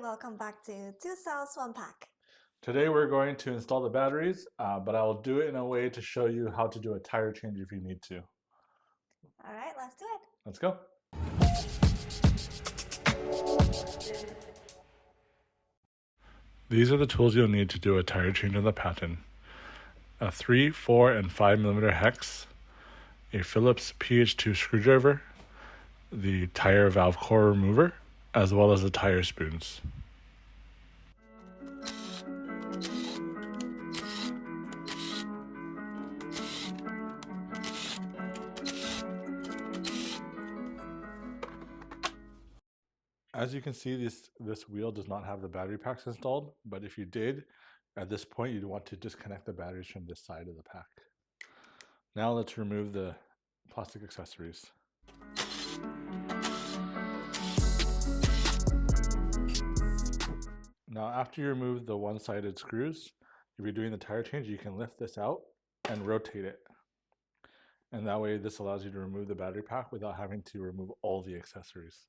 welcome back to 2 Cells 1 Pack. Today we're going to install the batteries, but I will do it in a way to show you how to do a tire change if you need to. Alright, let's do it. Let's go. These are the tools you'll need to do a tire change on the Patton. A 3, 4, and 5 mm hex, a Phillips PH2 screwdriver, the tire valve core remover, as well as the tire spoons. As you can see, this wheel does not have the battery packs installed, but if you did, at this point you'd want to disconnect the batteries from this side of the pack. Now let's remove the plastic accessories. Now after you remove the one-sided screws, if you're doing the tire change, you can lift this out and rotate it. And that way this allows you to remove the battery pack without having to remove all the accessories.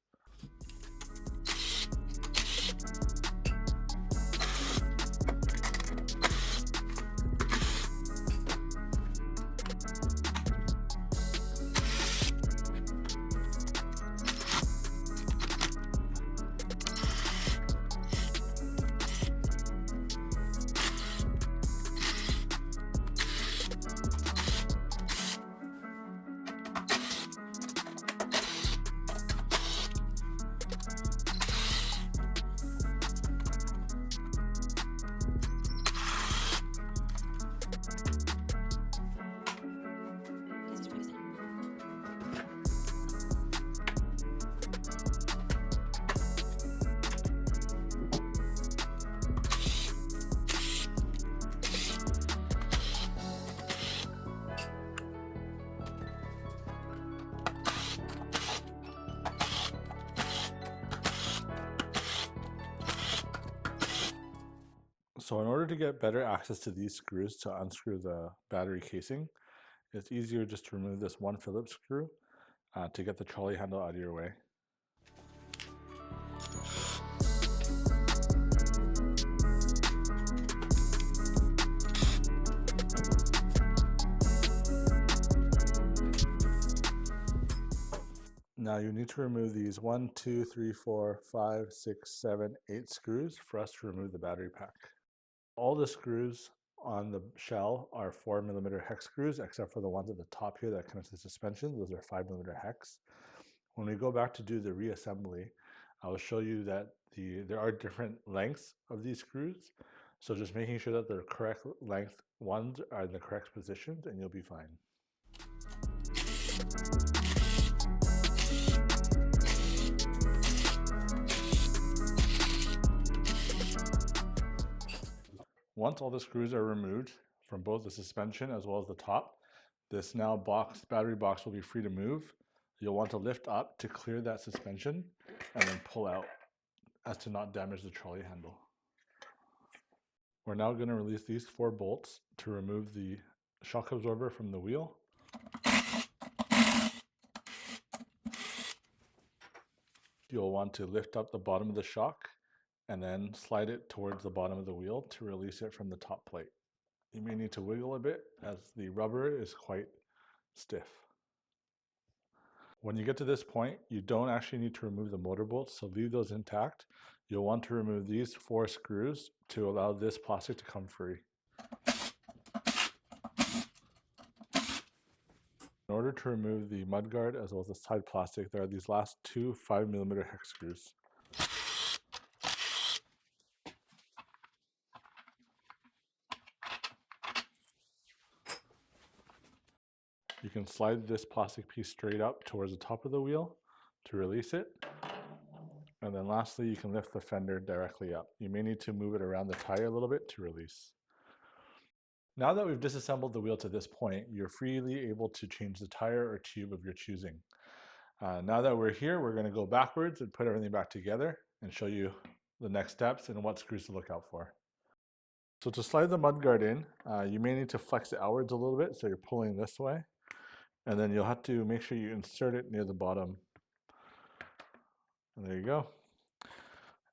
So in order to get better access to these screws to unscrew the battery casing, it's easier just to remove this one Phillips screw to get the trolley handle out of your way. Now you need to remove these 1, 2, 3, 4, 5, 6, 7, 8 screws for us to remove the battery pack. All the screws on the shell are 4 mm hex screws, except for the ones at the top here that connect to the suspension. Those are 5 mm hex. When we go back to do the reassembly, I will show you that there are different lengths of these screws. So just making sure that the correct length ones are in the correct positions and you'll be fine. Once all the screws are removed from both the suspension as well as the top, this now battery box will be free to move. You'll want to lift up to clear that suspension and then pull out as to not damage the trolley handle. We're now going to release these 4 bolts to remove the shock absorber from the wheel. You'll want to lift up the bottom of the shock and then slide it towards the bottom of the wheel to release it from the top plate. You may need to wiggle a bit as the rubber is quite stiff. When you get to this point, you don't actually need to remove the motor bolts, so leave those intact. You'll want to remove these 4 screws to allow this plastic to come free. In order to remove the mudguard as well as the side plastic, there are these last 2 5 mm hex screws. You can slide this plastic piece straight up towards the top of the wheel to release it. And then lastly, you can lift the fender directly up. You may need to move it around the tire a little bit to release. Now that we've disassembled the wheel to this point, you're freely able to change the tire or tube of your choosing. Now that we're here, we're going to go backwards and put everything back together and show you the next steps and what screws to look out for. So to slide the mudguard in, you may need to flex it outwards a little bit, so you're pulling this way. And then you'll have to make sure you insert it near the bottom. And there you go.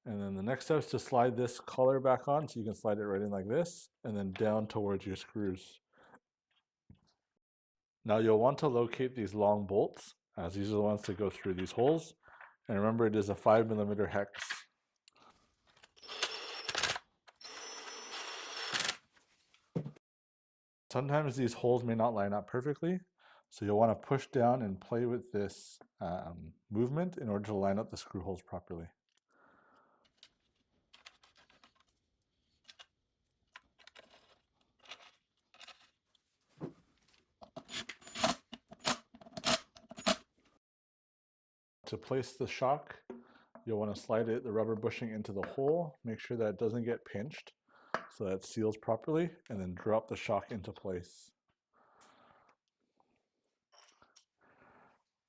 And then the next step is to slide this collar back on, so you can slide it right in like this, and then down towards your screws. Now you'll want to locate these long bolts, as these are the ones that go through these holes. And remember, it is a 5mm hex. Sometimes these holes may not line up perfectly, so you'll want to push down and play with this movement in order to line up the screw holes properly. To place the shock, you'll want to slide the rubber bushing into the hole, make sure that it doesn't get pinched so that it seals properly, and then drop the shock into place.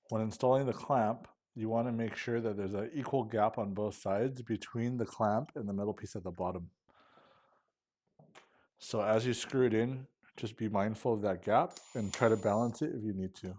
When installing the clamp, you want to make sure that there's an equal gap on both sides between the clamp and the metal piece at the bottom. So as you screw it in, just be mindful of that gap and try to balance it if you need to.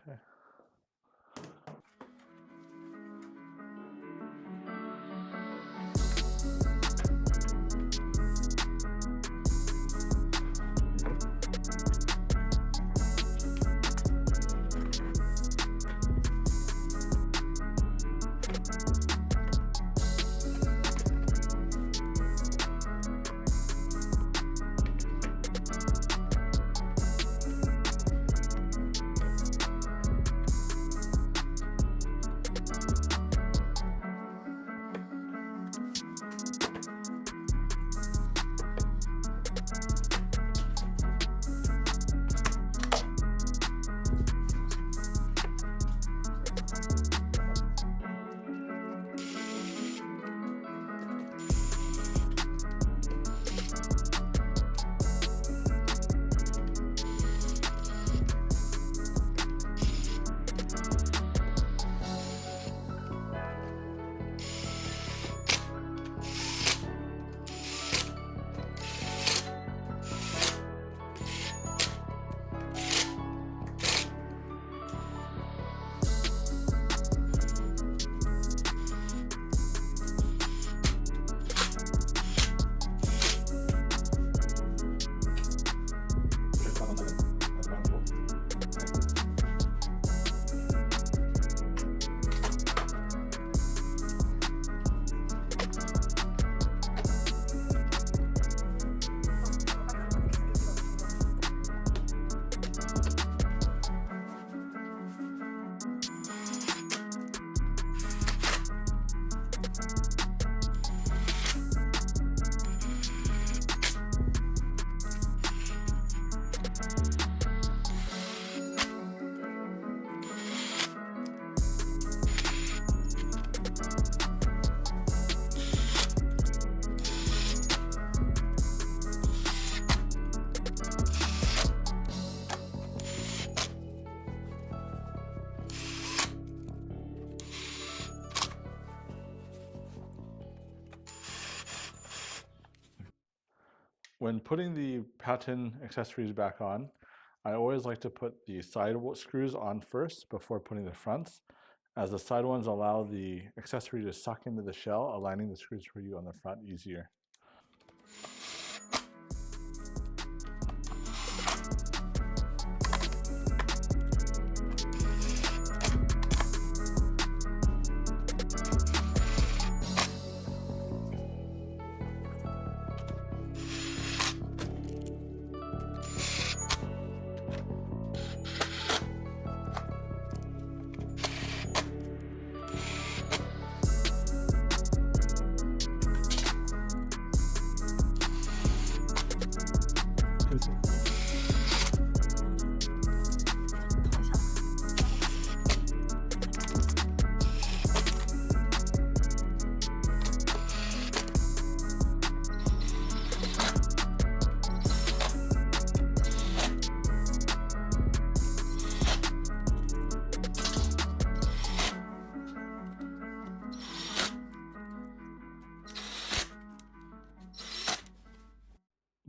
Okay. When putting the Patton accessories back on, I always like to put the side screws on first before putting the fronts, as the side ones allow the accessory to suck into the shell, aligning the screws for you on the front easier.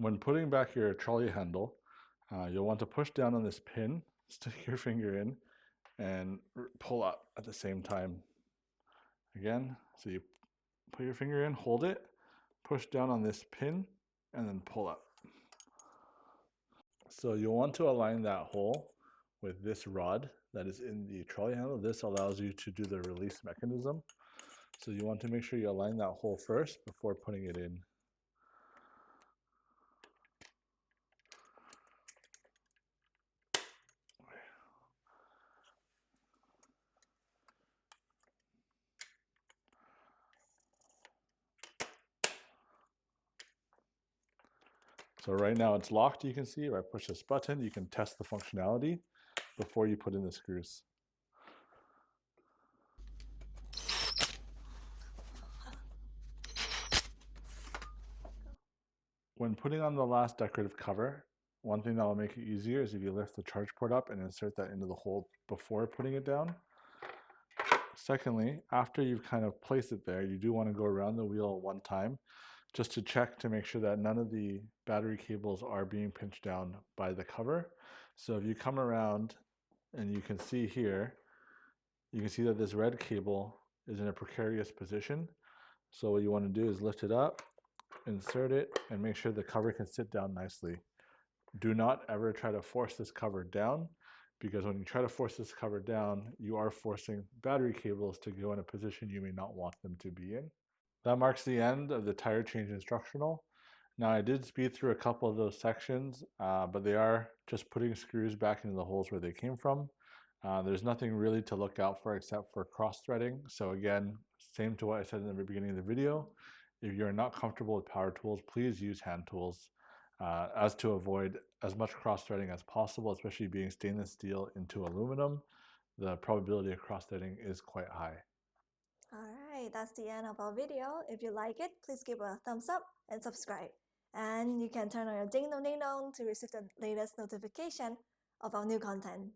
When putting back your trolley handle, you'll want to push down on this pin, stick your finger in, and pull up at the same time. Again, so you put your finger in, hold it, push down on this pin, and then pull up. So you'll want to align that hole with this rod that is in the trolley handle. This allows you to do the release mechanism. So you want to make sure you align that hole first before putting it in. So right now it's locked, you can see. If I push this button, you can test the functionality before you put in the screws. When putting on the last decorative cover, one thing that will make it easier is if you lift the charge port up and insert that into the hole before putting it down. Secondly, after you've kind of placed it there, you do want to go around the wheel one time just to check to make sure that none of the battery cables are being pinched down by the cover. So if you come around and you can see here, you can see that this red cable is in a precarious position. So what you want to do is lift it up, insert it, and make sure the cover can sit down nicely. Do not ever try to force this cover down, because when you try to force this cover down, you are forcing battery cables to go in a position you may not want them to be in. That marks the end of the tire change instructional. Now I did speed through a couple of those sections, but they are just putting screws back into the holes where they came from. There's nothing really to look out for except for cross-threading. So again, same to what I said in the beginning of the video. If you're not comfortable with power tools, please use hand tools as to avoid as much cross-threading as possible, especially being stainless steel into aluminum. The probability of cross-threading is quite high. Alright, that's the end of our video. If you like it, please give a thumbs up and subscribe. And you can turn on your ding dong to receive the latest notification of our new content.